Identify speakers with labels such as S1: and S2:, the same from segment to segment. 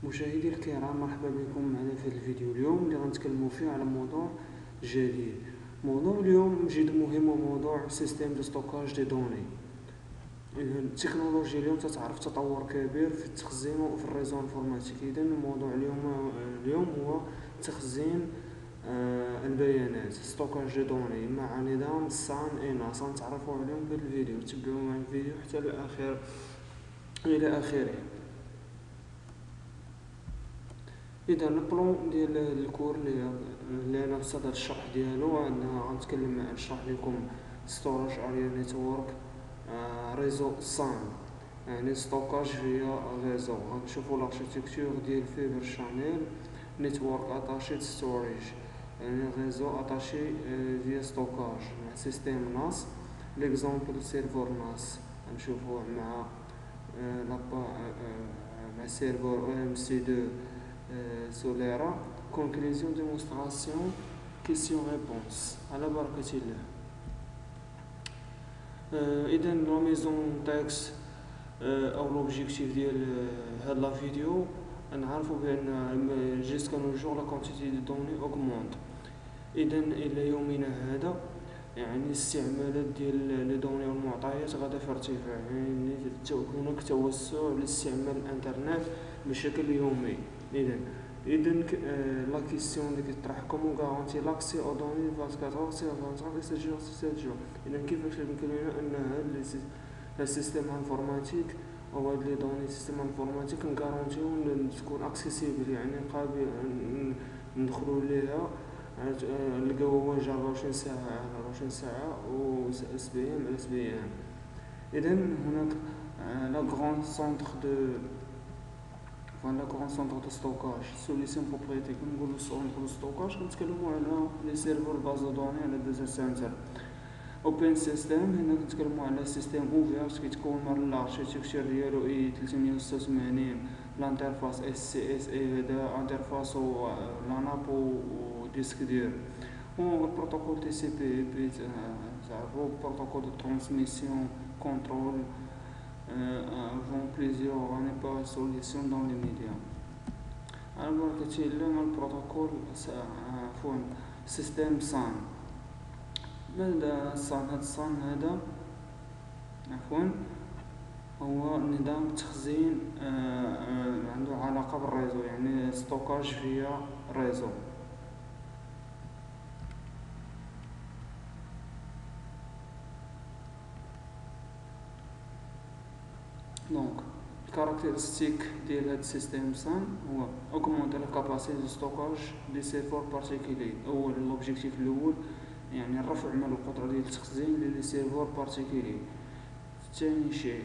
S1: مشاهدي الكرام، مرحبا بكم معنا في هذا الفيديو اليوم اللي غنتكلموا فيه على موضوع جديد. موضوع اليوم جد مهم، وموضوع سيستم دو ستوكاج دي دوني. التكنولوجيا اليوم تتعرف تطور كبير في التخزين وفي الريزو انفورماتيك. اذا الموضوع اليوم هو تخزين البيانات، ستوكاج دي دوني، مع نظام سان ايناس. غنتعرفوا عليهم في هذا الفيديو. تبعوا معنا الفيديو حتى الاخر الى اخره. اذا البلون ديال الكور اللي انا بصدد الشرح ديالو، غنتكلم نشرح لكم ستورج اريا نيتورك ريزو سان، يعني ستوكاج فيا ريزو. غنشوفوا لاركتيكتور ديال فيبر شانيل نيتورك اتاشي ستوريج، يعني ريزو اتاشي فيا ستوكاج مع سيستيم ناس. ليكزامبل سيرفور ناس غنشوفوه مع مع سيرفور او ام سي 2 سوليرا. كونكليزيون ديمونستراسيون كيسيون ريبونس على بركة الله. اذا لا ميزون تاكس او لوبجيكتيف ديال هاد لا فيديو، نعرفوا بان جيسكا نو جور لا كونتيتي دي دوني اوغمونط. اذا الى يومنا هذا يعني الاستعمالات ديال لي دوني والمعطيات غادا في ارتفاع، يعني هناك توسع لاستعمال الانترنت بشكل يومي. اذا لا كيسيون اللي كتطرح كومون غارونتي لاكسي او دوني 24 سي 24 7 جور سي 7 جور. اذا كيفاش يمكن لنا ان هاد السيستم انفورماتيك او هاد لي دوني سيستم انفورماتيك نغارونتيو تكون اكسيسيبل، يعني قابل ندخلوا ليها نلقاو واجهه 24 ساعه على 24 ساعه و اسبوعيا على اسبوعيا. اذا هناك لا غران سونتر دو ستوكاج سوليسيون بروبريتي. كنقولوا سونتر دو ستوكاج كنتكلموا على لي سيرفور باز دو دوني، على داتا سنتر. اوبن سيستم هنا كنتكلموا على سيستم اوفيرت كيتكون من الاركتيكتور ديالو اي 386. الانترفاس اس سي اس اي، هذا انترفاس لاناب و ديسك ديالو. والبروتوكول تي سي بي تعرفوا بروتوكول دو ترانسميسيون كونترول vont plusieurs n'est pas solution dans les médias. Alors que tu le protocole فون سيستم سان. هذا السان هذا عفوا هو نظام تخزين عنده علاقة بالريزو، يعني ستوكاج فيا ريزو. دونك الكاركتيرستيك ديال هاد السيستم سان هو اوغمونتي لا كاباسيتي دو ستوكاج دي سيرفور بارتيكولي. اول لوبجيكتيف الاول يعني الرفع من القدره ديال التخزين لي سيرفور بارتيكولي. ثاني شيء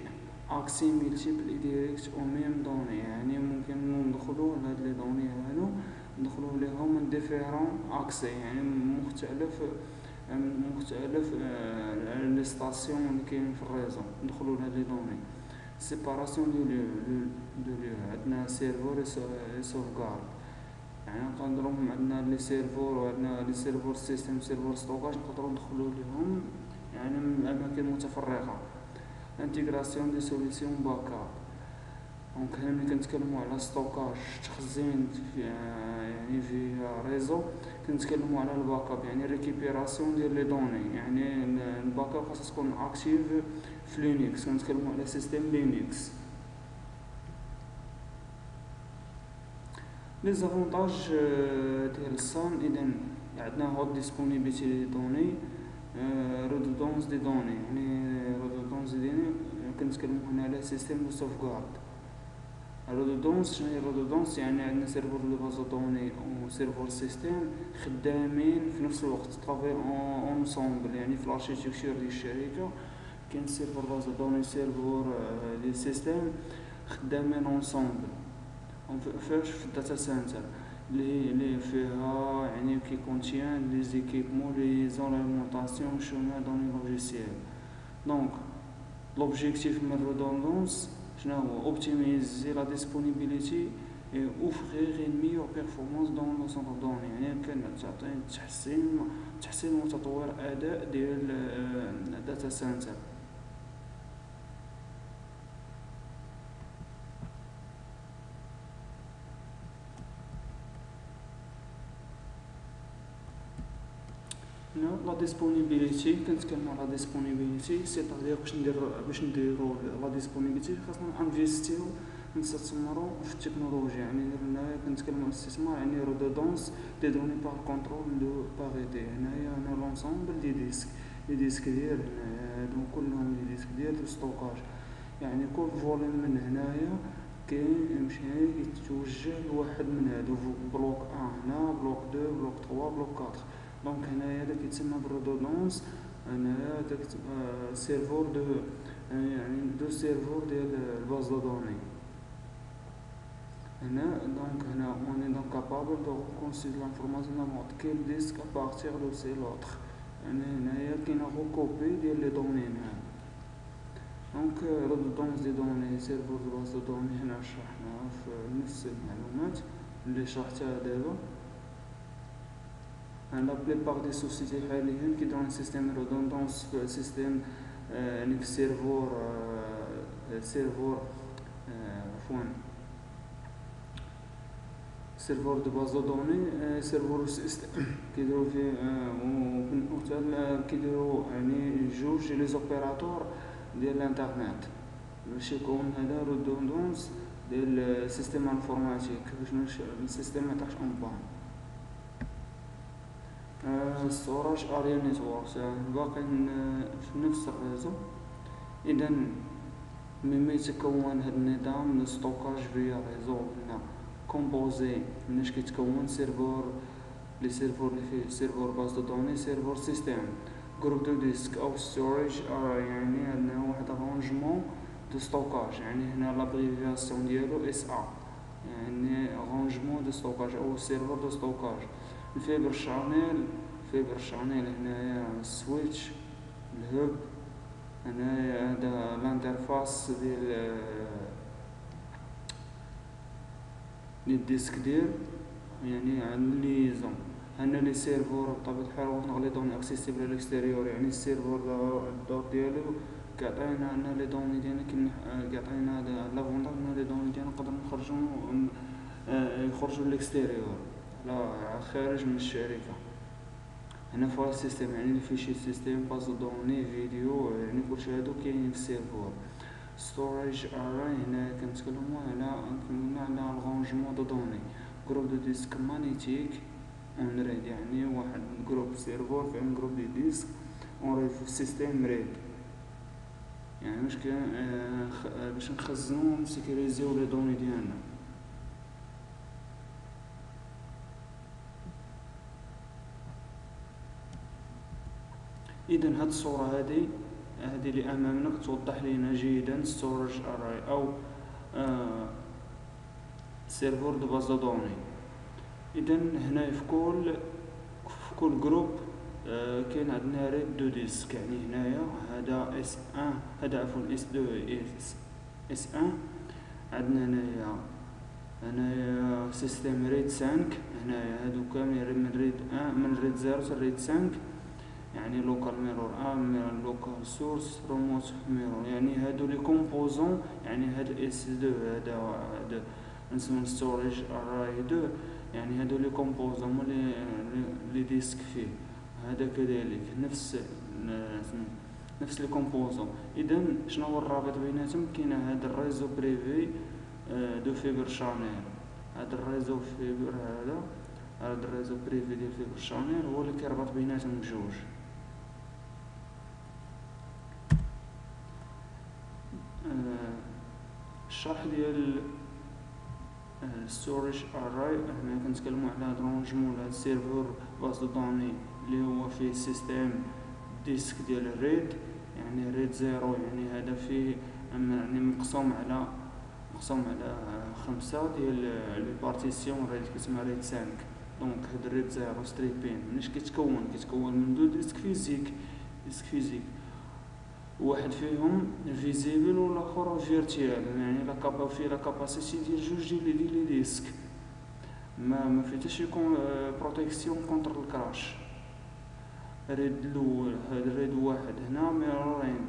S1: اكسي ملتيبل ديريكت او ميم دوني، يعني ممكن ندخلوا لهاد لي دوني هادو ندخلوا ليهم من ديفيرون اكسي، يعني مختلف لي ستاسيون اللي كاينين في الريزو ندخلوا لهاد لي دوني. سيباراسيون دو ليو عندنا سيرفور اي سوفغارد، يعني نقدروا عندنا لي سيرفور وعندنا لي سيرفور سيستم سيرفور ستوكاج نقدروا ندخلوا لهم يعني من اماكن متفرقه. انتيغراسيون دي سوليسيون باكاب. دونك هنا ملي كنتكلموا على ستوكاج تخزين يعني في ريزو كنتكلموا على الباكاب، يعني ريكيبيراسيون ديال لي دوني، يعني الباكاب خاصها تكون اكتيف في لينكس. كنتكلموا على سيستم لينكس. لي زافونتاج ديال السان، اذا عندنا هو ديسپونيبيليتي دي دوني، ريدوندونس دي دوني، يعني ريدوندونس دي دوني كنتكلموا هنا على سيستم دو سوفغارد. الريدوندونس شنو هي الريدوندونس؟ يعني عندنا سيرفور دو باز دوني و سيرفور سيستم خدامين في نفس الوقت، طرافاي اونصومبل، يعني في الاركتيكتور ديال الشركه كاين سيرفور باز دوني سيرفور ديال سيستم خدامين اونصومبل. فاش في الداتا سنتر اللي فيها يعني كي كونتيان لي زيكيبمون لي زورينتاسيون شوما دون لوجيسيال. دونك لوبجيكتيف من الريدوندونس شنو هو؟ اوبتيميزي لا ديسپونيبيليتي et offrir une meilleure performance dans le centre de données، يعني كان تعطي تحسين وتطوير اداء ديال الداتا سنتر. هنا لا ديسپونيبيليتي، كنتكلمو على ديسپونيبيليتي، سيتادير باش نديرو لا ديسپونيبيليتي خاصنا انفيستيو نستثمرو في التكنولوجيا. يعني هنايا كنتكلمو على الاستثمار، يعني رودودونس دي دوني بار كونترول دو باريتي. هنايا لونسومبل دي ديسك ديال هنايا هادو كلهم دي ديسك ديال ستوكاج، يعني كل فوليوم من هنايا يمشي يتوجه لواحد من هادو، بلوك 1 هنا، بلوك 2، بلوك 3، بلوك 4. دونك هنايا هذا كيتسمى بالرودودونس. هنايا داك سيرفور دو، يعني دو سيرفور ديال الباز دو دوني. هنا دونك هنا on est donc capable de reconstituer l'information dans quel disque à partir de ces l'autre. يعني هنايا كاينه كوبي ديال لي دوني هنا. دونك رودودونس دي دوني، سيرفور دو باز دو دوني، هنا شرحناها في نفس المعلومات اللي شرحتها دابا. La plupart des sociétés حاليا كيديرو un système redondance في السيستم، يعني في سيرفور عفوا سيرفور دو باز دو دوني، سيرفور سيستم كيديرو فيه وحتى كيديرو يعني جوج لي زوبيراتور ديال الانترنت باش يكون هذا رودوندونس ديال السيستم انفورماتيك، باش السيستم ما يطيحش اون بان. ستوراج اريا نيتورك باقي في نفس الريزو. اذا مما يتكون هذا النظام من ستوكاج فيا ريزو هنا كومبوزي مناش كيتكون سيرفور، لي سيرفور اللي فيه سيرفور باز دو دوني، سيرفور سيستم، جروب دو ديسك او ستوريج اريا. يعني عندنا واحد رونجمون دو ستوكاج، يعني هنا لابريفياسيون ديالو اس ا، يعني رونجمون دو ستوكاج او سيرفور دو ستوكاج. الفيبر شانيل هنايا السويتش، الهب هنايا هذا الانترفاس ديال الديسك ديال، يعني عند ليزون. هنا لي سيرفور بطبيعة الحال واخا لي دوني اكسيسيبل على الاكستيريور، يعني السيرفور الدور ديالو كيعطينا هنا لي دوني ديالنا، كيعطينا لافونتاج هنا لي دوني ديالنا نقدرو يخرجوا للاكستيريور لا خارج من الشركه. هنا فايل سيستم، يعني الفيشي سيستم، باز دوني، فيديو، يعني كلشي هادو كاينين في السيرفور. ستوريج اراي، هنا كنتكلموا على الرونجمون دو دوني. جروب دو ديسك مانيتيك اون ريد، يعني واحد جروب سيرفور في جروب دي ديسك اون ريد في سيستم ريد، يعني باش نخزنو نسيكوريزيو لي دوني ديالنا. اذا هاد الصوره هذه اللي امامنا كتوضح لنا جيدا ستورج اراي او سيرفور دو باز دو دوني. اذا هنا في كل جروب كاين عندنا ريد دو ديسك، يعني هنايا هذا اس 1 هذا عفوا اس 2 اس 1 عندنا هنايا سيستم ريد 5. هنايا هادو كاملين من ريد 1 من ريد 0 حتى ريد 5، يعني لوكال ميرور لوكال سورس ريموت ميرور، يعني هادو لي كومبوزون. يعني هاد اس 2 هذا نسمو ستوريج اراي 2، يعني هادو لي كومبوزون لي ديسك فيه. هذا كذلك نفس لي كومبوزون. اذا شنو هو الرابط بيناتهم؟ كاين هذا الريزو بريفي دو فيبر شانيل، هذا الريزو فيبر هذا الريزو بريفي ديال فيبر شانيل هو اللي كيربط بيناتهم بجوج. الشرح ديال ستوريج اراي، هنا كنتكلموا على هاد رونجمون هاد السيرفور باز دو دوني اللي هو فيه سيستم ديسك ديال الريد، يعني ريد 0، يعني هذا فيه يعني مقسوم على 5 ديال لي بارتيسيون ريد كتسمى ريد 5. دونك هاد الريد 0 ستريبين مناش كيتكون من دو ديسك فيزيك، واحد فيهم فيزيبل والاخر فيرتيال، يعني لا كاباسيتي ديال جوج ديال لي ديسك، ما فيه حتى شي بروتيكسيون كونتر الكراش. ريد الاول هاد الريد واحد هنا ميرورين،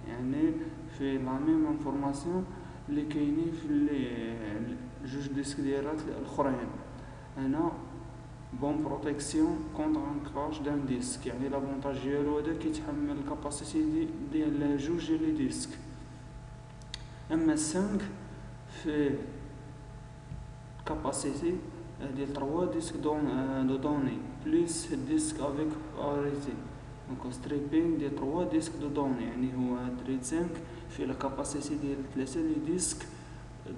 S1: يعني في لا ميم انفورماسيون اللي كاينين في لي جوج ديسك ديالات الاخرين. هنا بون بروتيكسيون كونتر ان كراش دان ديسك، يعني لافونتاج ديالو هذا كيتحمل الكاباسيتي ديال جوج ديال لي ديسك. اما 5 في كاباسيتي ديال 3 ديسك دو دوني بليس ديسك افيك اريتي، دونك ستريبين ديال 3 ديسك دو دوني، يعني هو ريد 5 في الكاباسيتي ديال 3 لي ديسك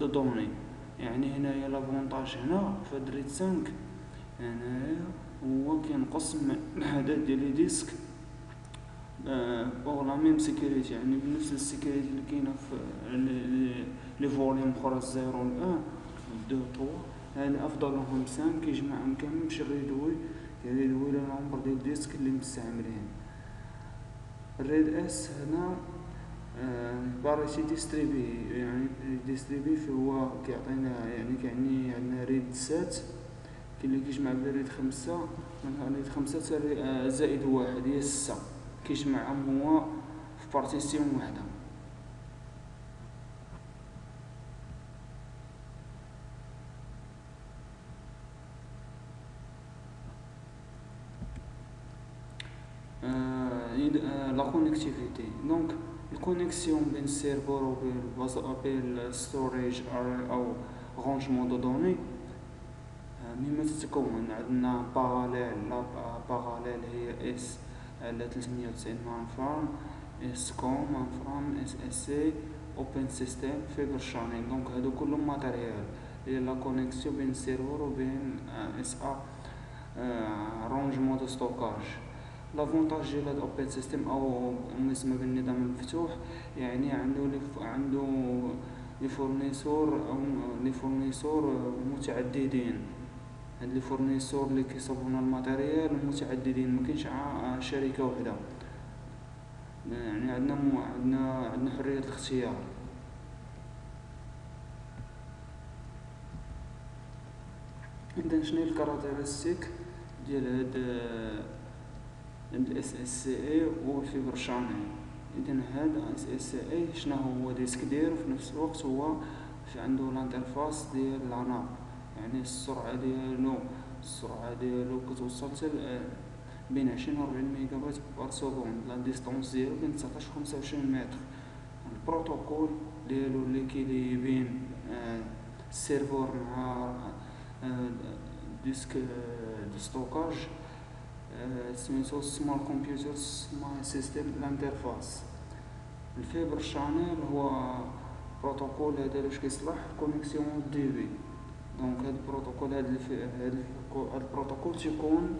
S1: دو دوني. يعني هنايا لافونتاج هنا في ريد 5 هنايا هو كينقص من العدد ديال لي ديسك بوغ لا ميم سيكوريتي، يعني بنفس السيكوريتي اللي كاينه في لي فوليوم اخرى 0 و 1 2 3. هذا افضل لهم 5 كيجمعهم كامل باش يريدوي لو نومبر ديال ديسك اللي مستعملين. الريد اس هنا باريتي ديستريبي، يعني ديستريبي هو كيعطينا، يعني كيعني عندنا ريد 7 اللي كيجمع بين ريد 5 من ريد 5 زائد 1 هي 6 كيجمعهم هو في بارتيسيون واحده. لا كونيكتيفيتي، دونك الكونيكسيون بين السيرفر وبين الستوريج او رونجمون دو دوني مما تتكون عندنا باراليل. لا باراليل هي اس على 390 مانفرام، اس كوم مانفرام، اس اس سي، اوبن سيستم، فيبر شانيل. دونك هادو كلهم ماتيريال هي لا كونيكسيون بين السيرفر وبين اس ا رونجمون دو ستوكاج. لافونتاج ديال هاد اوبن سيستم او ما يسمى بالنظام المفتوح، يعني عنده لي فورنيسور او لي فورنيسور متعددين. هاد لي فورنيسور اللي كيصاوبونا الماتيريال متعددين، ما كاينش شركه واحده، يعني عندنا حريه الاختيار. اذا شنو هي الكاركتيرستيك ديال هاد الاس اس اي والفيبر شانيل؟ اذا هذا اس اس اي شنو هو ديسك دير، وفي نفس الوقت هو عنده الانترفاس ديال العناق، يعني السرعه ديالو كتوصل حتى بين 20 و 40 ميجا بايت بار سكوند. لا ديستونس ديالو بين 19 و 25 متر. البروتوكول ديالو اللي كيلي بين السيرفر مع ديسك دو ستوكاج سميتو سمول كمبيوتر سمول سيستم الانترفاس. الفيبر شانيل هو بروتوكول هذا واش كيصلح كونيكسيون دي في. دونك هاد البروتوكول هاد البروتوكول تيكون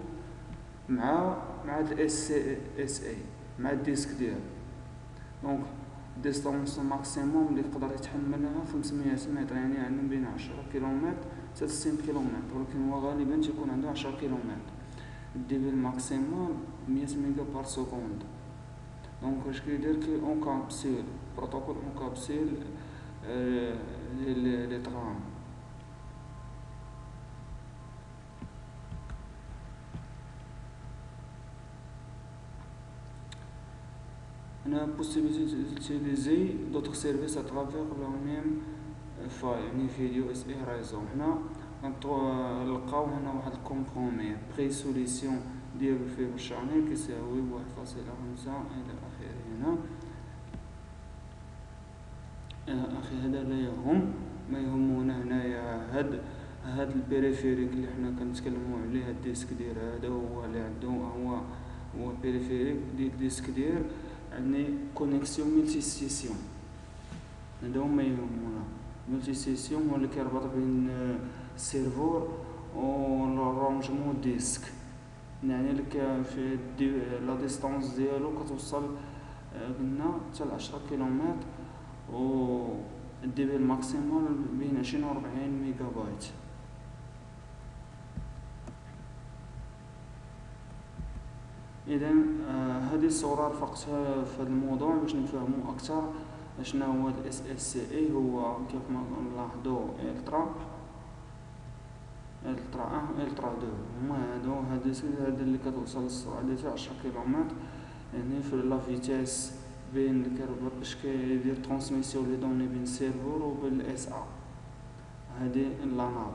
S1: مع الاس اس اي مع الديسك ديالو. دونك ديستونس ماكسيموم اللي يقدر يتحملها 500 متر، يعني عندنا بين 10 كيلومتر حتى 60 كيلومتر، ولكن هو غالبا تيكون عنده 10 كيلومتر. الديبي الماكسيموم 100 ميجا بار سكوند. دونك واش كيدير كي اونكابسيل بروتوكول اونكابسيل لي طرام. On a la possibilité d'utiliser d'autres services à travers le même file، يعني فيديو اس اي ريزو. هنا نلقاو هنا واحد الكومبرومي بري سوليسيون ديال الفيبر شانيل كيساوي 1.5 الى اخره. هنا اخي هذا لا يهم، ما يهمنا هنايا هاد البيريفيريك اللي حنا كنتكلموا عليه. هاد الديسك دير هذا هو اللي عنده هو البيريفيريك ديال الديسك دير يعني كونيكسيون ملتي سيسيون. هذا هما يهمنا. ملتي سيسيون هو اللي كيربط بين السيرفور و رونجمون ديسك، يعني اللي في لا ديستونس ديالو كتوصل قلنا حتى ل 10 كيلومتر، و الديبي الماكسيموم بين 20 و 40 ميجا بايت. اذا هذه الصوره رفقتها في هذا الموضوع باش نفهموا اكثر شنو هو الاس اس اي. هو كيف ما نلاحظوا الترا 1 الترا 2 هما هادو اللي كتوصل للسرعه ديال 10 كيلومتر، يعني في لا فيتاس بين اللي كيربط باش كيدير ترانسميسيون لي دوني بين السيرفور وبين الاس ا. هذه لاناب.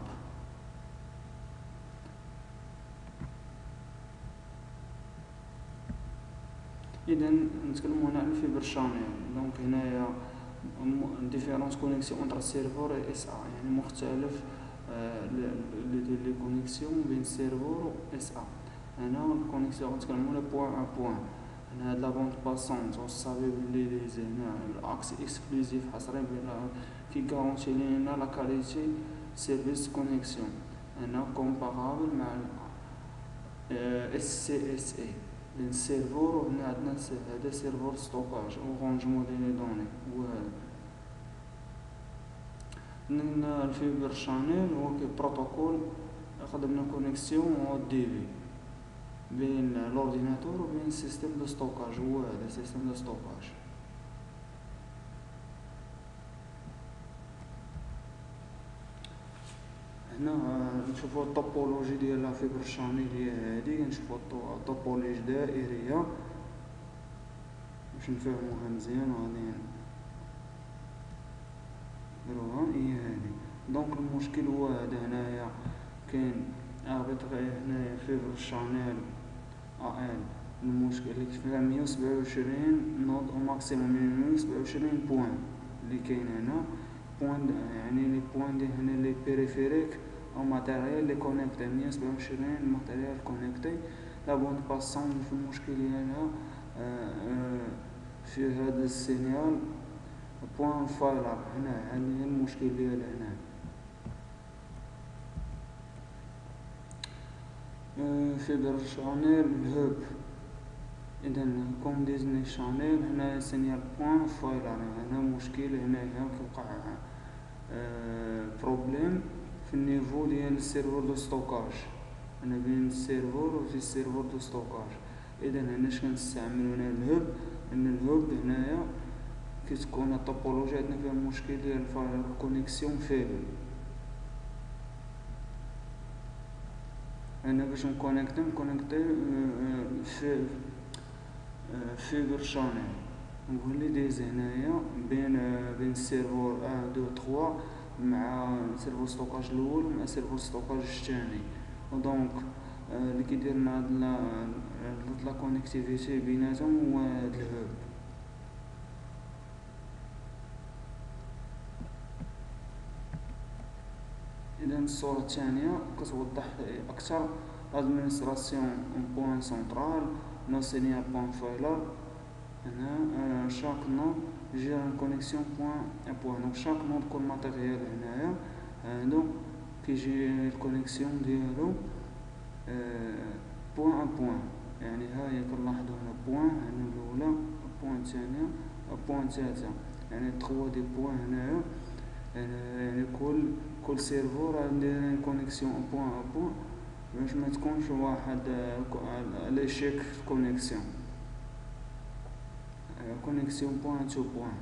S1: اذا نتكلمو هنا على الفيبر شانيل. دونك هنايا ديفيرونس كونيكسيون انتر السيرفور و اس ا، يعني مختلف لي كونيكسيون بين السيرفور و اس ا. هنا الكونيكسيون غنتكلمو على بوان ا بوان. هنا هاد لا بوند باسونت وصافي بلي ليزي هنا الاكس اكسكلوزيف حصري كي غارونتي لينا لا كاليتي سيرفيس كونيكسيون. هنا كومبارابل مع اس سي اس اي بين السيرفور. وهنا عندنا هذا سيرفور ستوكاج و رونجمون ديال لي دوني. وهذا الفيبر شانيل هو بروتوكول خدمنا كونيكسيون او دي في بين لورديناتور وبين السيستم دو ستوكاج. هو هذا سيستم دو ستوكاج. هنا نشوفو الطوبولوجي ديال لا فيبر شانيل هي هادي. نشوفو الطوبولوجي دائريه باش نفهموها مزيان وغادي نديروها هي هادي. دونك المشكل هو هذا. هنايا كاين اربيتري هنايا فيبر شانيل ال. المشكل اللي فيها 127 نود او ماكسيموم 127 بوين اللي كاين هنا. بوين يعني لي بوين دي هنا لي بيريفيريك او ماتيريال لي كونيكتي 127 ماتيريال كونيكتي. لا بوند باسون في المشكل ديالها في هذا السينيال بوين فايلر. هنا هذا المشكل ديالها هنا. فيبر شانيل الهوب. اذا كوم ديزني شانيل هنا سينيال بوين فايلر. هنا مشكل هنايا كيوقع بروبليم في النيفو ديال السيرفور دو ستوكاج. هنا بين السيرفور و في السيرفور دو ستوكاج. اذا هنا اش كنستعملو هنا الهوب. ان الهوب هنايا كتكون الطوبولوجي عندنا فيها المشكل ديال الكونيكسيون فيبل. انا باش نكونيكتي في فيبر شانيل نقول ديز هنايا بين السيرفور 1 2 3 مع سيرفور ستوكاج الاول ومع سيرفور ستوكاج الثاني. ودونك اللي كيدير لنا هاد لا كونيكتيفيتي بيناتهم هو هاد الهوب. اذا الصوره الثانيه كتوضح اكثر ادمينستراسيون بوين سنترال نو سينيال بوين فايلر. هنا شاك نود جير كونيكسيون بوين ا بوين. دونك شاك نود كل ماتيريال هنايا هادو كيجي الكونيكسيون ديالو بوين ا بوين. يعني ها هي كنلاحظو هنا بوين هنا الاولى بوين الثانيه بوين الثالثه. يعني 3 دي بوين هنايا. يعني كل سيرفور عنده كونيكسيون بوين ا بوين باش ما تكونش واحد ليشيك كونيكسيون بوين تو بوين.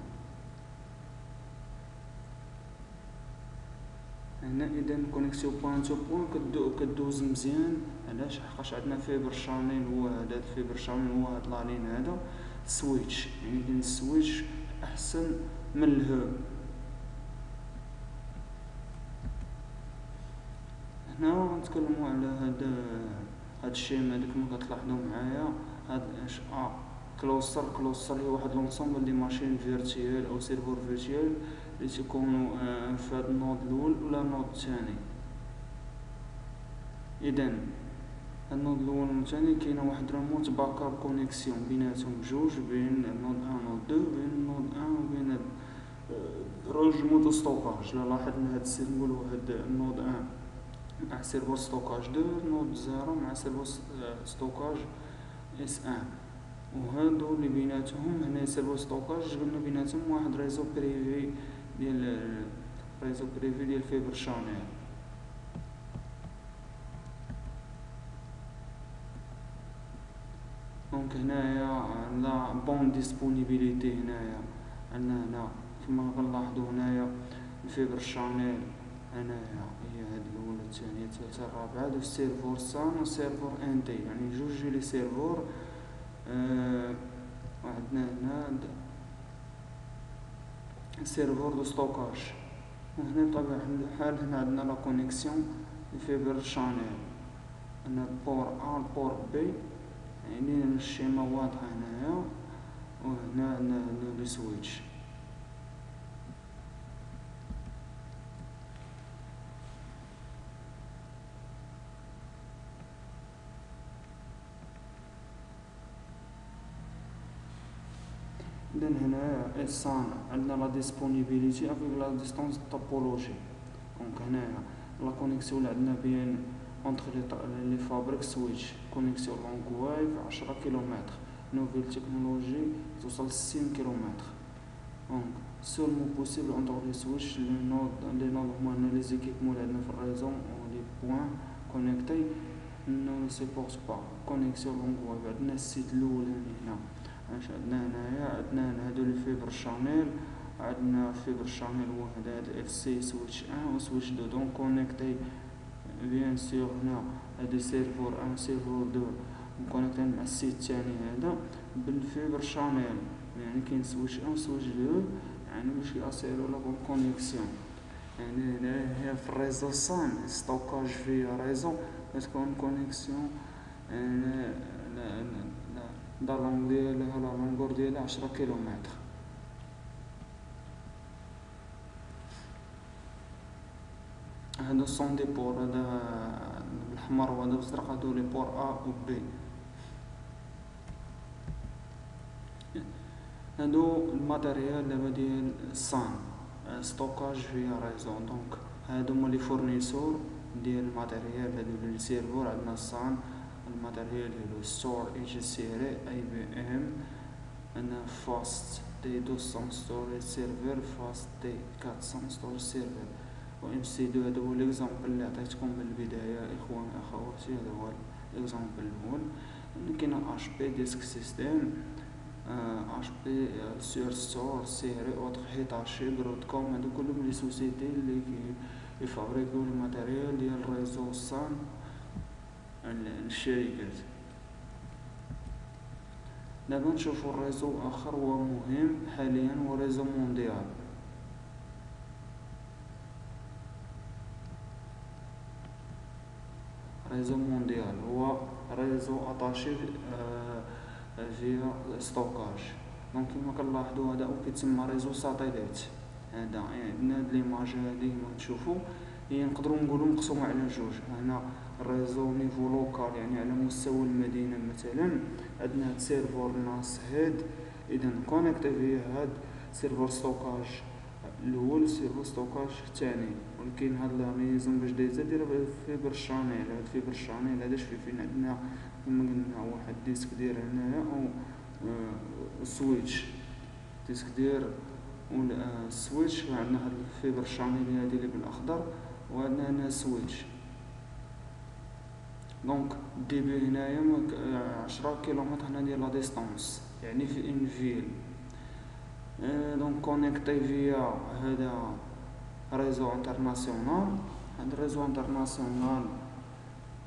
S1: هنا اذا كونيكسيون بوين تو بوين كدوز مزيان. علاش؟ حقاش عندنا فيبر شانيل. هو هذا الفيبر شانيل هو هاد لالين هذا سويتش. يعني السويتش احسن من الهوب. هنا نتكلموا على هاد الشيما اللي كما كتلاحظوا معايا. هاد اش كلوستر هي واحد لونسومبل دي ماشين فيرتوال او سيرفور فيرتوال اللي تيكونوا في هاد النود الاول ولا النود الثاني. اذا النود الاول والثاني كاينه واحد ريموت باك اب كونيكسيون بيناتهم بجوج بين النود 1 و 2 بين النود 1 وبين رونجمون دو ستوكاج. لا لاحظنا هاد السير نقولوا هاد النود 1 مع سيرفور ستوكاج 2 نود 0 مع سيرفور ستوكاج اس 1. وهادو اللي بيناتهم هنا سيرفور ستوكاج قلنا بيناتهم واحد ريزو بريفي ديال فيبر شانيل. دونك هنايا عندنا بون ديسپونيبيليتي. هنايا عندنا هنا كما كنلاحظوا هنايا الفيبر شانيل هنايا هي هاد الاولى الثانيه الثالثه الرابعه. هادو السيرفور سان وسيرفور انتي يعني جوج لي سيرفور. وعندنا هنا سيرفور دو ستوكاج. وهنا بطبيعة الحال هنا عندنا لا كونيكسيون فيبر شانيل. هنا بور ا بور بي يعني الشيما واضحة هنايا، وهنا لو سويتش. إذن هنا الصان عندنا لا ديسپونيبيليتي افيك لا ديستونس توبولوجي. دونك هنايا لا كونيكسيون اللي عندنا بين اونتر لي فابريك سويتش كونيكسيون لونغ وايف 10 كيلومتر، نوفيل تكنولوجي توصل 60 كيلومتر. دونك سولمون بوسيبل اونتر لي سويتش لي نود هما لي زيكيبمون اللي عندنا في الريزو لي بوين كونيكتي نو سيبورت با كونيكسيون لونغ وايف. عندنا السيت الاولاني هنا اش عندنا هنايا، عندنا هادو لي فيبر شانيل، عندنا فيبر شانيل واحد هاد اف سي سويتش 1 و سويتش 2 دونك كونيكتي بيان سور. هنا هادي سيرفور 1 سيرفور 2 مكونيكتين مع السيت الثاني هذا بالفيبر شانيل، يعني كاين سويتش 1 و سويتش 2 يعني باش ياسيرو لا بون كونيكسيون. يعني هنا في الريزو صان ستوكاج في ريزو تكون كونيكسيون دا لونغ ديالها لا لونغور ديالها 10 كيلومتر. هادو سون دي بور، هذا بالحمر وهذا بالازرق هادو لي بور ا و بي. هادو الماتيريال دابا ديال الصان ستوكاج في ريزو. دونك هادو هما لي فورنيسور ديال الماتيريال هادو لي سيرفور. عندنا الصان الماتيريال ديالو ستور اتش سيري اي بي ام، عندنا فاست دي 200 ستوريج سيرفر، فاست دي 400 ستوريج سيرفر، و ام سي 2. هذا هو ليكزامبل اللي عطيتكم من البدايه اخوان اخواتي. هذا هو ليكزامبل الاول. كاين اش بي ديسك سيستيم، اش بي سور ستور سيري اوتر هيتاشي برودكوم. هادو كلهم لي سوسيتي اللي يفابريكو الماتيريال ديال الريزو صان الشركات. دابا نشوفو الريزو اخر هو مهم حاليا هو ريزو مونديال. ريزو مونديال هو ريزو اتاشي فيا ستوكاج. دونك كما كنلاحظوا هذا كيتسمى ريزو ساتيليت. هذا عندنا هاد ليماج هادي ما تشوفوا هي نقدروا نقولوا مقسومه على جوج. هنا الريزو نيفو لوكال يعني على مستوى المدينه مثلا، عندنا هاد سيرفور ناس هاد اذا كونيكتي فيه هاد سيرفور ستوكاج الاول سيرفور ستوكاج الثاني. ولكن هاد لا ميزون باش دايزه دايره فيبر شانيل. هاد فيبر شانيل هذا شوف فين عندنا كما قلنا واحد ديسك داير هنايا او سويتش ديسك داير والسويتش. وعندنا هاد الفيبر شانيل هادي اللي بالاخضر، وعندنا هنا سويتش. دونك دي بي هنايا 10 كيلومتر هنا ديال لا ديستونس يعني في ان فيل. دونك كونيكتي فيا هذا ريزو انترناسيونال. هاد الريزو انترناسيونال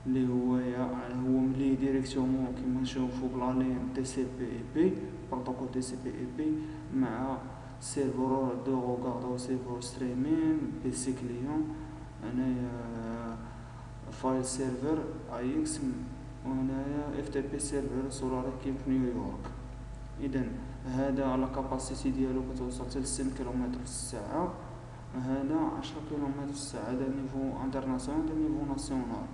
S1: اللي هو ملي ديريكتومون كيما نشوفو بلا لين تي سي بي اي بي بروتوكول تي سي بي اي بي مع سيرفور دو روغاردو سيرفور ستريمين بي سي كليون. هنايا فايل سيرفر اي اكس، وهنايا اف تي بي سيرفر سولاري كيم في نيويورك. اذا هذا لا كاباسيتي ديالو كتوصل حتى 60 كيلومتر في الساعه، هذا 10 كيلومتر في الساعه. هذا نيفو انترناسيونال، هذا نيفو ناسيونال.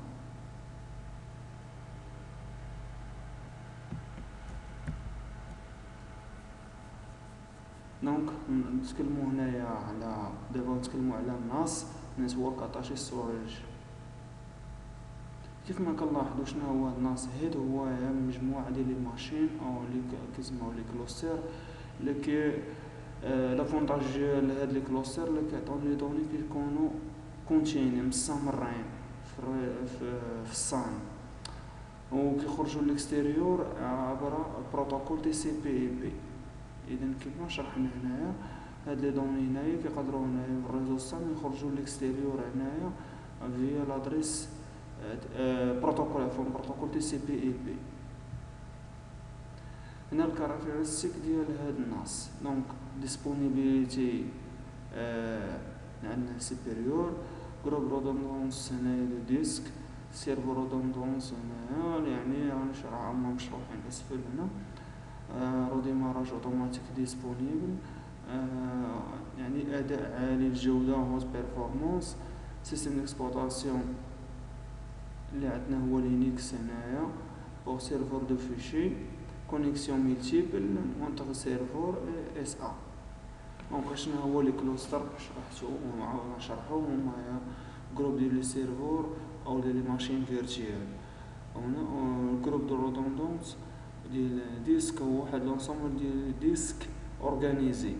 S1: دونك نتكلموا هنايا على دابا نتكلموا على الناس نيتورك اتاشي ستوريج. كيف ما كنلاحظوا شنو هو الناس هيد هو مجموعه ديال لي ماشين او اللي كيسموا لي كلوستر اللي لافونتاج ديال هاد لي كلوستر اللي كيعطيو لي دوني كيكونوا كونتيني مستمرين في الصان وكيخرجوا للاكستيريور عبر بروتوكول تي سي بي اي بي. اذا كيما شرحنا هنايا هاد لي دوني هنايا كيقدروا هنايا في الريزو صان يخرجوا للاكستيريور هنايا فيا لادريس بروتوكول تي سي بي اي بي. هنا الكاركتيرستيك ديال هاد الناس. دونك ديسپونيبيليتي عندنا سوبيريور، جروب رودوندونس هنايا دو ديسك سيرفر رودوندونس هنايا يعني غنشرح هما مشروحين أسفل هنا. روديماراج اوتوماتيك ديسپونيبل، يعني أداء عالي الجودة هوت بيرفورمانس. سيستم ديكسبلوطاسيون اللي عندنا هو لينكس هنايا، بوغ سيرفور دو فيشي، كونيكسيون ملتيبل مونتر سيرفور اس ا. دونك شنو هو لي كلوستر شرحتو وعاود نشرحو هما جروب ديال لي سيرفور او ديال لي ماشين فيرتوال. هنا الجروب دو رودوندونس ديال ديسك هو واحد لونسومبل ديال ديسك اورغانيزي.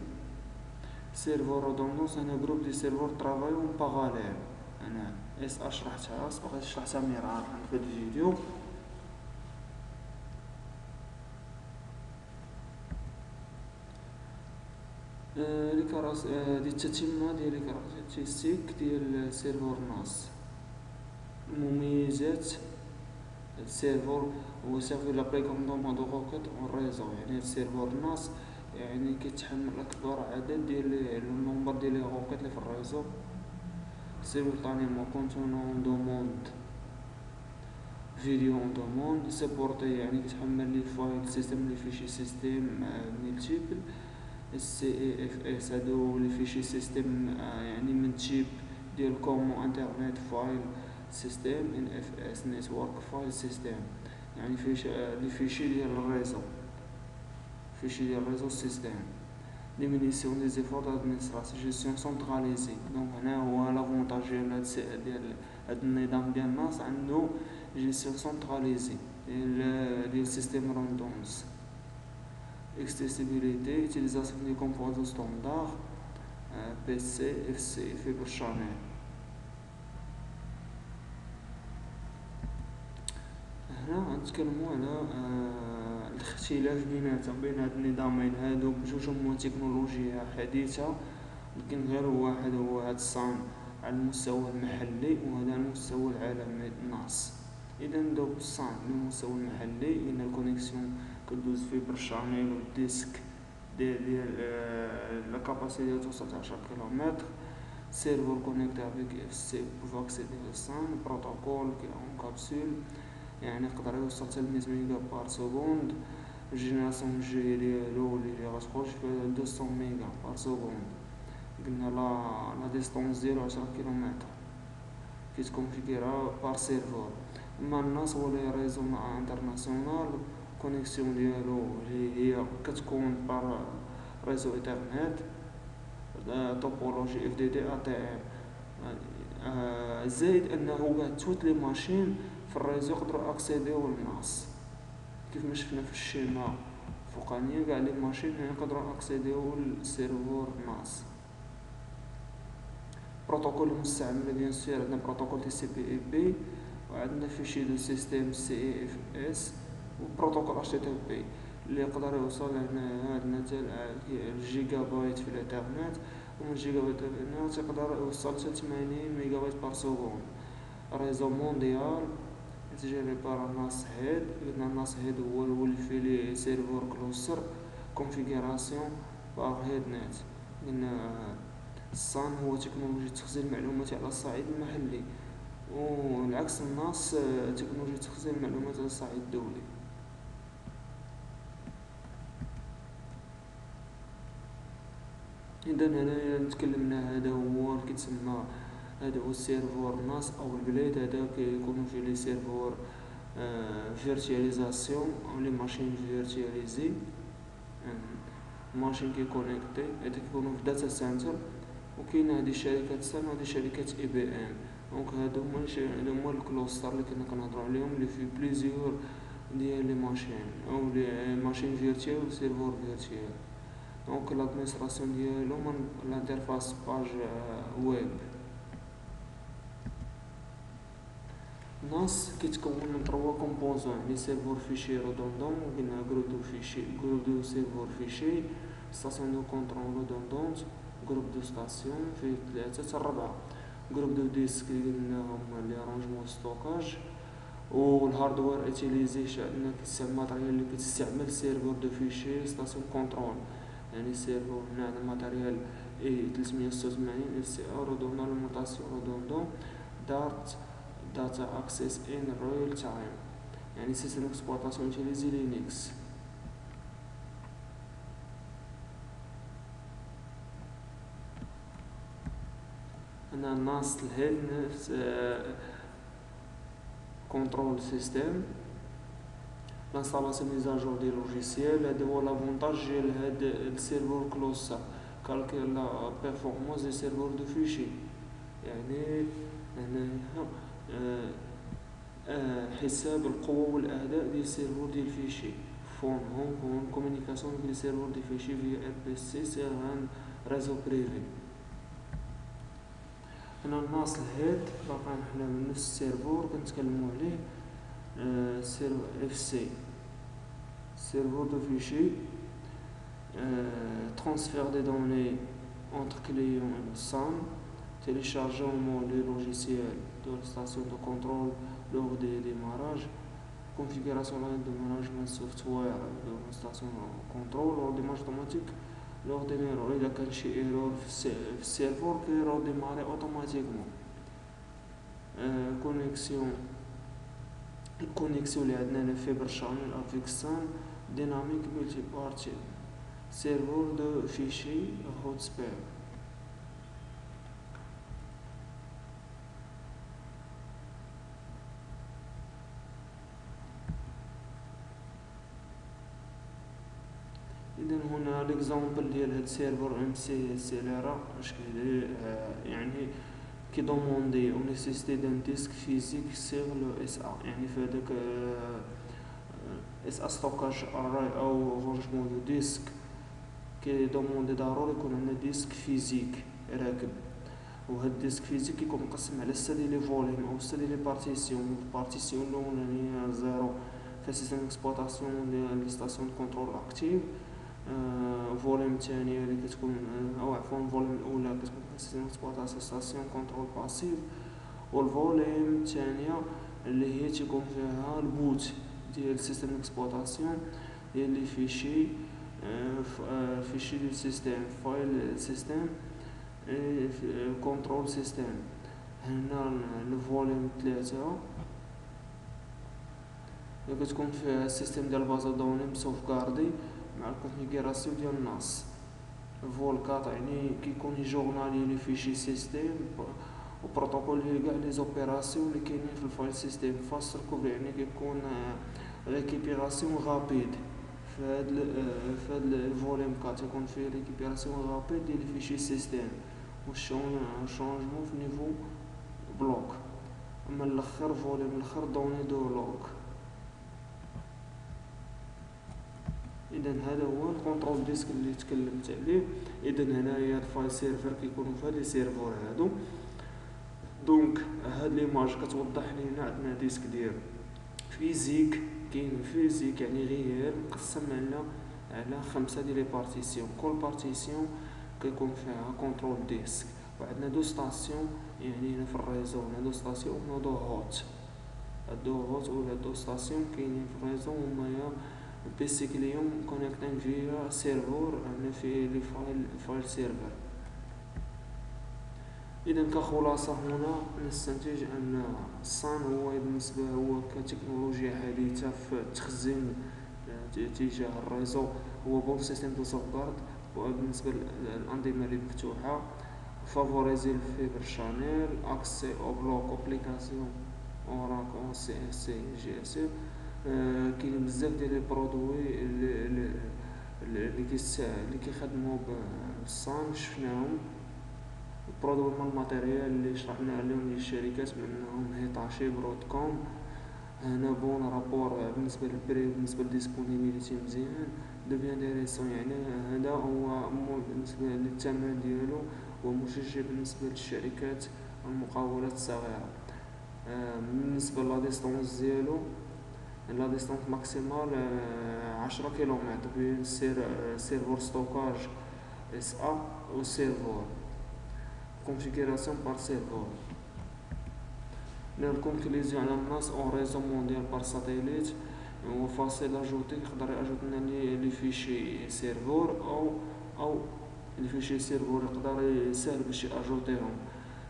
S1: سيرفور رودوندونس انا جروب دي سيرفور طرافاي اون باراليل. انا اس ا شرحتها سبق شرحتها مرارا في هذا الفيديو. لي كراس دي التتمه ديال لي كاركتيرستيك ديال سيرفور ناس. المميزات السيرفور هو سيرفور لابري كوموندمون دو روكيت اون ريزو، يعني السيرفور ناس يعني كيتحمل اكبر عدد ديال النمبر ديال لي روكيت اللي في الريزو. سيمولطانيمون كونتونون دوموند فيديو اون دوموند. سيبورتي يعني كيتحمل لي فايل سيستم لي فيشي سيستم ملتيبل. السي اي اف اس هادو لي فيشي سيستم يعني من تيب ديال كومون انترنت فايل سيستم. ان اف اس نيتورك فايل سيستم يعني فيش لي فيشي ديال الريزو، فيشي ديال الريزو سيستم. ديمينيسيون دي زيفور دادمينستراسيون جيستيون سونطراليزي. دونك هنا هو لافونتاج ديال هاد النظام ديال الناس عندو جيستيون سونطراليزي ديال سيستيم روندونس. accessibilité, utilisation des composants standards, PC, FC, fibre channel. هنا غنتكلمو على الاختلاف بين هاد النظامين هادو بجوج هما تكنولوجيا حديثة، لكن غير واحد هو هاد الصان على المستوى المحلي وهذا على المستوى العالمي الناس. اذا ندوب الصان على المستوى المحلي ان الكونيكسيون كدوز فيبر شانيل والديسك ديال لا كاباسيتي ديالو توصل 10 كيلومتر. سيرفور كونيكتي افيك اف سي بوف اكسيدي للصان. بروتوكول كي اون كابسول يعني يقدر يوصل حتى ل 100 ميغا بار سكوند. الجينيراسيون الجايه ديالو اللي غتخرج في 200 ميغا بار سكوند. قلنا لا ديستونس ديالو 10 كيلومتر كيتكونفيكيرا بار سيرفور. اما الناس هو لي ريزو انترناسيونال كونيكسيون ديالو اللي هي كتكون بار ريزو ايثرنت توبولوجي اف دي دي ا تي ام. زايد انه كاع توت لي ماشين في الريزو يقدروا اكسيديو للناس كيف ما شفنا في الشيما فوقانيه. كاع لي ماشين يقدروا اكسيديو للسيرفور ناس. بروتوكول المستعمل بيان سور عندنا بروتوكول تي سي بي اي بي، وعندنا فيشي دو سيستيم سي اي اف اس، وبروتوكول اتش تي تي بي اللي يقدر يوصل عندنا حتى الجيجا بايت في الانترنت. ومن الجيجا بايت في الانترنت يقدر يوصل حتى 80 ميجا بايت بار سكوند. ريزو مونديال يتجري بار ناس هيد. قلنا الناس هيد هو اللي فيه لي سيرفور كلوستر كونفيغوراسيون بار هيد نت. قلنا الصان هو تكنولوجيا تخزين المعلومات على الصعيد المحلي، والعكس الناس تكنولوجيا تخزين المعلومات على الصعيد الدولي. اذا هنا تكلمنا هذا هو كيتسمى هذا هو السيرفور ناس او البلاد. هذا كيكونوا فيه لي سيرفور فيرتواليزاسيون او لي ماشين فيرتواليزي. ماشين كونيكتي هذا كيكونوا في داتا سنتر. وكاين هذه شركات سان وهذه شركات اي بي ام. دونك هادو هما الكلوستر اللي كنا كنهضروا عليهم اللي فيه بليزيور ديال لي ماشين او لي ماشين فيرتوال وسيرفور فيرتوال. دونك لادمينستراسيون ديالو من الانترفاس باج ويب. ناس كيتكون من 3 كومبوزون لي سيرفور فيشي رودوندون. قلنا جروب دو فيشي، جروب دو سيرفور فيشي، ستاسيون دو كونترول رودوندونت، جروب دو ستاسيون فيه 3 حتى 4. جروب دو ديسك قلنا هما لي رونجمون ستوكاج. والهاردوير اتيليزيشن عندنا كيستعمل ماتريال اللي كتستعمل سيرفور دو فيشي ستاسيون كونترول. يعني سيرفور هنا عندنا ماتريال اي 386 اف سي ا رودوندون ليمونطاسيون رودوندون دارت data access in real time. يعني سيستم اكسبلوطاسيون يوتيليزي لينكس. هنا الناس الهيد نفس كونترول سيستم لانستالاسيون ميزاجور دي لوجيسيال. هذا هو لافونتاج ديال هاد السيرفور كلوسا كالكيل لا بيرفورمانس دي سيرفور دو فيشي. يعني هنايا حساب القوة والأداء ديال السيرفور ديال الفيشي فون هون كومونيكاسيون بين السيرفور ديال الفيشي فيا ار بي سي سير عن ريزو بريفي. هنا الناس الهيد باقا حنا من نفس السيرفور كنتكلمو عليه سيرفور اف سي سيرفور دو فيشي transfert des données entre clients et SAN, téléchargement des logiciels de la station de contrôle lors des démarrages, configuration de management software de la station de contrôle lors des démarrages automatiques lors des erreurs. Il y a شي erreur في السيرفور كيرو ديماري اوتوماتيكمون. الكونيكسيون اللي عندنا هنا فيبر شانل افيك سان ديناميك ملتي بارتي سيرفور دو فيشي هوت سبير. اذا هنا ليكزامبل ديال هاد السيرفور ام سي سيليرا اش كيدير يعني كي دوموندي اون نيسيسيتي دان ديسك فيزيك سيغ لو اس ا. يعني في هذاك اس ا ستوكاج اراي او رونجمون دو ديسك كي دوموندي ضروري يكون عندنا ديسك فيزيك راكب. وهاد الديسك فيزيك يكون مقسم على 6 ديال لي فوليوم او 6 ديال لي بارتيسيون. البارتيسيون الاولانيه زيرو في سيستم اكسبلوطاسيون ديال ستاسيون كونترول اكتيف. فوليوم الثانيه اللي كتكون او عفوا الفوليوم الاولى كتكون في سيستم اكسبلوطاسيون ستاسيون كونترول باسيف. والفوليوم الثانيه اللي هي تيكون فيها البوت ديال سيستم اكسبلوطاسيون ديال لي فيشي فيشي ديال سيستم فايل سيستم كنترول سيستم. هنا الفوليوم 3 اللي كتكون فيها السيستم ديال البازا دوني مسوفغاردي مع الكونفيغوراسيون ديال الناس. فول 4 يعني كيكون جورنالي لي فيشي سيستم وبروتوكول ديال كاع لي زوبيراسيون اللي كاينين في الفايل سيستم فاست ريكوفري. يعني كيكون ريكيبيراسيون غابيد. في هاد الفوليوم 4 يكون فيه ريكيبيراسيون غابيد ديال لي فيشي سيستم وشونجمون في نيفو بلوك. اما الاخر فوليوم الاخر دوني دو لوك. اذا هذا هو الكونترول ديسك اللي تكلمت عليه. اذا هنايا الفايل سيرفر كيكونوا في هاد لي سيرفور هادو. دونك هاد ليماج كتوضح لينا عندنا ديسك ديال فيزيك كاين فيزيك يعني غير مقسم على 5 ديال لي بارتيسيون. كل بارتيسيون كيكون فيها كونترول ديسك. وعندنا دو ستاسيون يعني هنا في الريزو هنا دو ستاسيون و دو هوت. هادو هوت ولا دو ستاسيون كاينين في الريزو هما بيسي كليون كونيكتين فيا سيرفور عندنا فيه لي فايل سيرفر. اذا كخلاصه هنا نستنتج ان الصان هو بالنسبه هو كتكنولوجيا حديثه في التخزين تجاه الريزو. هو بون سيستم دو سوفغارد بالنسبه للانظمه اللي مفتوحه. فافوريزي الفيبر شانيل اكسي او بلوك ابليكاسيون اوراكل او سي اس سي جي اس. كاين بزاف ديال لي برودوي اللي كيخدموا بالصان شفناهم. برودوي مال الماتيريال اللي شرحنا عليهم للشركات منهم هيتاشي برودكوم. هنا بون رابور بالنسبه للبري بالنسبه للديسبونيبيليتي مزيان دو بيان دي ريسون. يعني هذا هو بالنسبه للثمن ديالو ومشجع بالنسبه للشركات والمقاولات الصغيره. بالنسبه لا ديستونس ديالو لا ديستونس ماكسيمال 10 كيلومتر بين سيرفور ستوكاج اس ا و سيرفور configuration par serveur. الكونكليزيون على الناس اون ريزو مونديال بار ساتيليت هو فاصل اجوتي يقدر ياجوت لنا لي فيشي سيرفور او لي فيشي سيرفور يقدر يسهل باش ياجوتيهم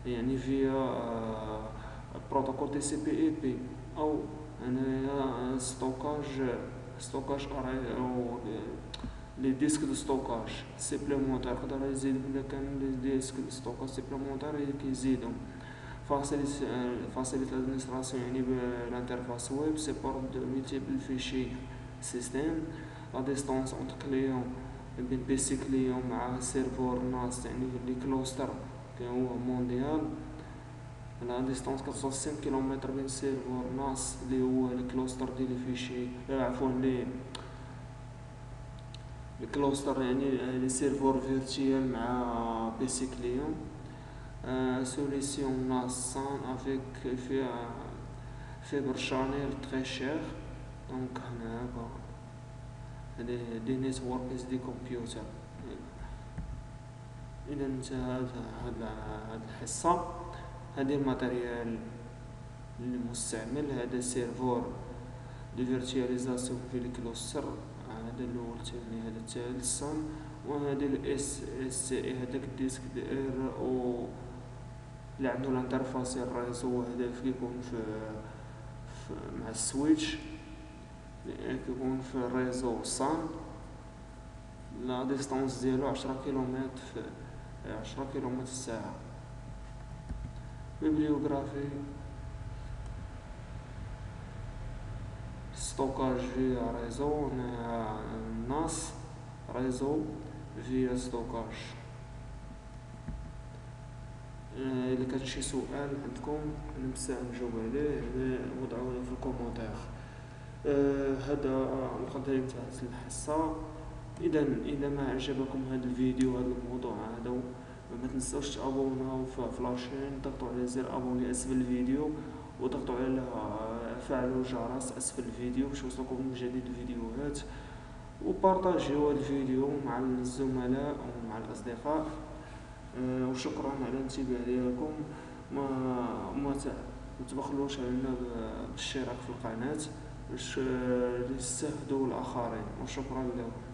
S1: يعني فيا بروتوكول تي سي بي اي بي، او انايا ستوكاج اراي او لي ديسك دو ستوكاج سيبليمونتير، يقدر يزيد ولا كان لي ديسك دو ستوكاج سيبليمونتير كيزيدهم. فاسيليت لادمينستراسيون يعني بالانترفاس ويب، سيبورت دو مولتيبل فيشي سيستيم، لا ديستونس اونتر كليون بين بي سي كليون مع سيرفور ناس يعني لي كلوستر هو مونديال. لا ديستونس 65 كيلومتر بين سيرفور ناس اللي هو الكلوستر ديال الفيشي، عفوا لي الكلوستر يعني لي سيرفور فيرتوال مع بي سي كليون. سوليسيون ناس سان افيك فيبر شانيل تري شير. دونك هنا دي نيتورك دي كمبيوتر. اذا انتهى هاد الحصه. هذه الماتيريال المستعمل، هذا سيرفور دي فيرتواليزاسيون في الكلوستر، هذا الاول ثاني هذا الثالث سان، وهذا الاس اس اي هذاك الديسك داير او اللي عنده الانترفاس الرئيسي، هذا كيكون في مع السويتش كيكون في الريزو سان. لا ديستانس ديالو 10 كيلومتر في 10 كيلومتر في الساعه. بيبليوغرافي ستوكاج فيا ريزو ناس ريزو فيا ستوكاج. الا كان شي سؤال عندكم نمسا نجاوب عليه وضعوه في الكومونتير. هذا لقد انتهت الحصه. اذا ما عجبكم هذا الفيديو هذا الموضوع هذا، ما تنساوش تابوناو في لاشين، ضغطوا على زر ابوني اسفل الفيديو، وضغطوا على فعلوا الجرس اسفل الفيديو باش يوصلكم من جديد الفيديوهات، وبارطاجيو الفيديو مع الزملاء ومع الاصدقاء. وشكرا على انتباهكم. ما تبخلوش علينا بالاشتراك في القناه باش يستافدوا الاخرين، وشكرا لكم.